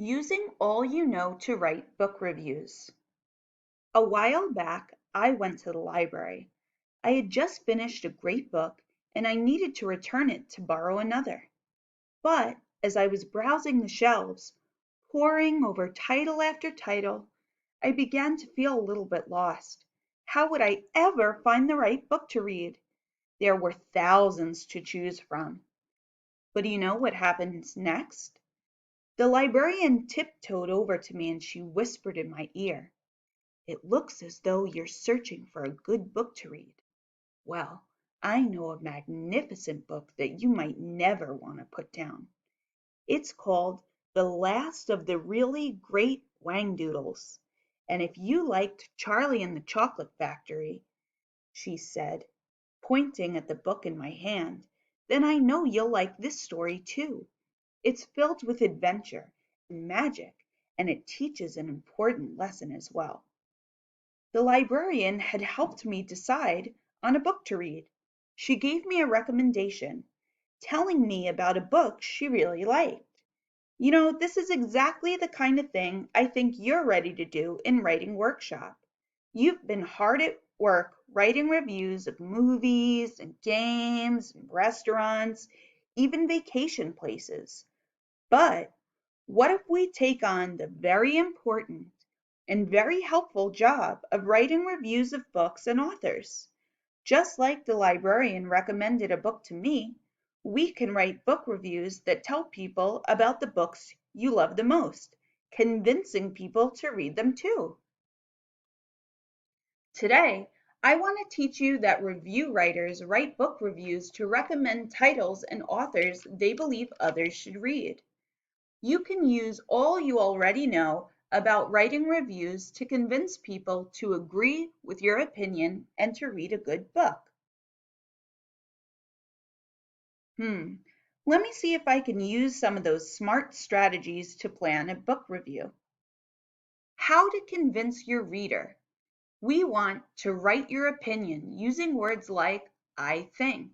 Using all you know to write book reviews. A while back, I went to the library. I had just finished a great book and I needed to return it to borrow another. But as I was browsing the shelves, poring over title after title, I began to feel a little bit lost. How would I ever find the right book to read? There were thousands to choose from. But do you know what happens next? The librarian tiptoed over to me and she whispered in my ear, "It looks as though you're searching for a good book to read. Well, I know a magnificent book that you might never want to put down. It's called The Last of the Really Great Whangdoodles. And if you liked Charlie and the Chocolate Factory," she said, pointing at the book in my hand, "then I know you'll like this story too. It's filled with adventure and magic, and it teaches an important lesson as well." The librarian had helped me decide on a book to read. She gave me a recommendation, telling me about a book she really liked. This is exactly the kind of thing I think you're ready to do in Writing Workshop. You've been hard at work writing reviews of movies and games and restaurants, even vacation places. But what if we take on the very important and very helpful job of writing reviews of books and authors? Just like the librarian recommended a book to me, we can write book reviews that tell people about the books you love the most, convincing people to read them too. Today, I want to teach you that review writers write book reviews to recommend titles and authors they believe others should read. You can use all you already know about writing reviews to convince people to agree with your opinion and to read a good book. Let me see if I can use some of those smart strategies to plan a book review. How to convince your reader. We want to write your opinion using words like "I think."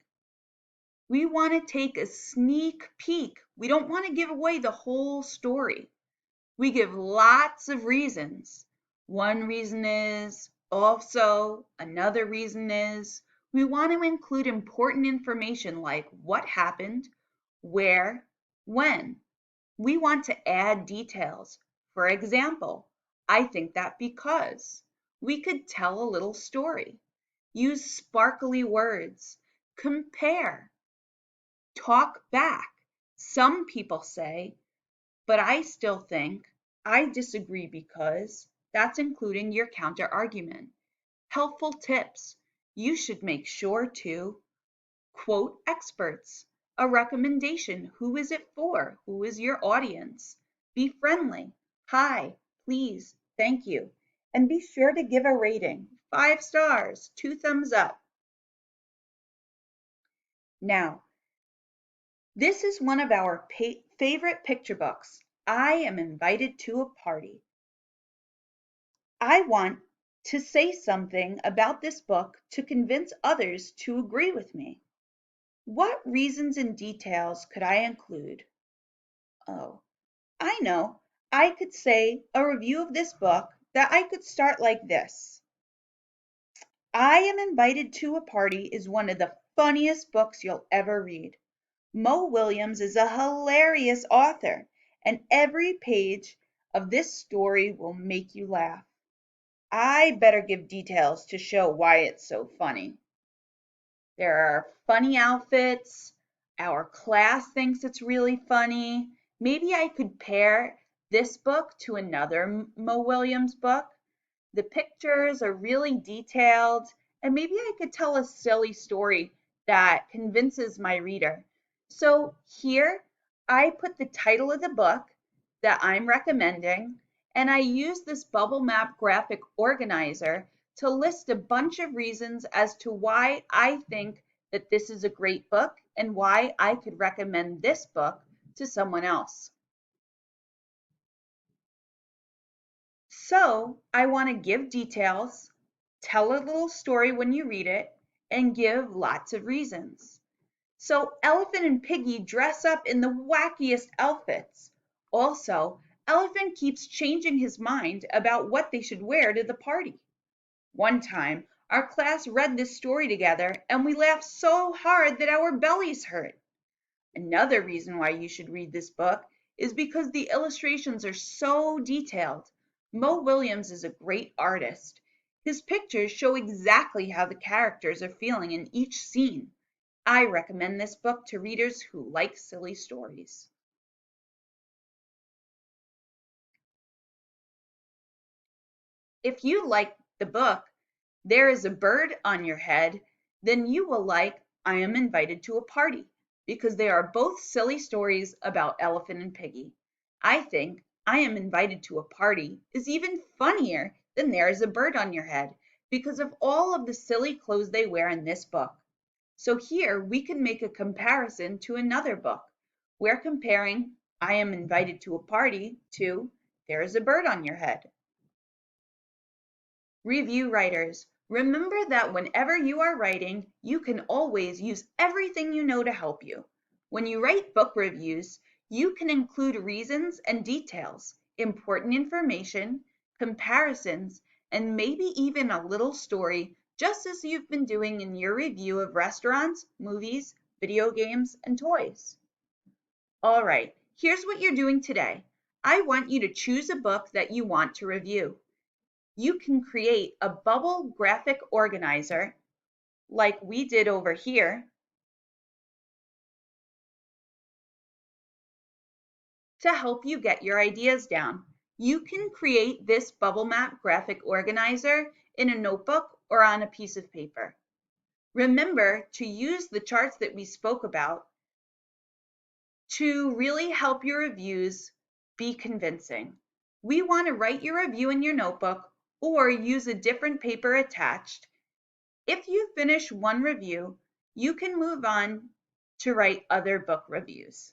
We want to take a sneak peek. We don't want to give away the whole story. We give lots of reasons. One reason is, also, another reason is. We want to include important information like what happened, where, when. We want to add details. For example, "I think that because." We could tell a little story. Use sparkly words. Compare. Talk back. Some people say, "But I still think," "I disagree because." That's including your counter argument. Helpful tips. You should make sure to quote experts. A recommendation. Who is it for? Who is your audience? Be friendly. Hi, please, thank you. And be sure to give a rating. 5 stars, 2 thumbs up. Now, this is one of our favorite picture books. I Am Invited to a Party. I want to say something about this book to convince others to agree with me. What reasons and details could I include? Oh, I know. I could say a review of this book that I could start like this. I Am Invited to a Party is one of the funniest books you'll ever read. Mo Williams is a hilarious author, and every page of this story will make you laugh. I better give details to show why it's so funny. There are funny outfits. Our class thinks it's really funny. Maybe I could pair this book to another Mo Williams book. The pictures are really detailed, and maybe I could tell a silly story that convinces my reader. So here I put the title of the book that I'm recommending, and I use this bubble map graphic organizer to list a bunch of reasons as to why I think that this is a great book and why I could recommend this book to someone else. So I want to give details, tell a little story when you read it, and give lots of reasons. So Elephant and Piggy dress up in the wackiest outfits. Also, Elephant keeps changing his mind about what they should wear to the party. One time, our class read this story together and we laughed so hard that our bellies hurt. Another reason why you should read this book is because the illustrations are so detailed. Mo Williams is a great artist. His pictures show exactly how the characters are feeling in each scene. I recommend this book to readers who like silly stories. If you like the book, There is a Bird on Your Head, then you will like I Am Invited to a Party, because they are both silly stories about Elephant and Piggy. I think I Am Invited to a Party is even funnier than There is a Bird on Your Head because of all of the silly clothes they wear in this book. So here we can make a comparison to another book. We're comparing I Am Invited to a Party to There is a Bird on Your Head. Review writers, remember that whenever you are writing, you can always use everything you know to help you. When you write book reviews, you can include reasons and details, important information, comparisons, and maybe even a little story, just as you've been doing in your review of restaurants, movies, video games, and toys. All right, here's what you're doing today. I want you to choose a book that you want to review. You can create a bubble graphic organizer like we did over here to help you get your ideas down. You can create this bubble map graphic organizer in a notebook or on a piece of paper. Remember to use the charts that we spoke about to really help your reviews be convincing. We want to write your review in your notebook or use a different paper attached. If you finish one review, you can move on to write other book reviews.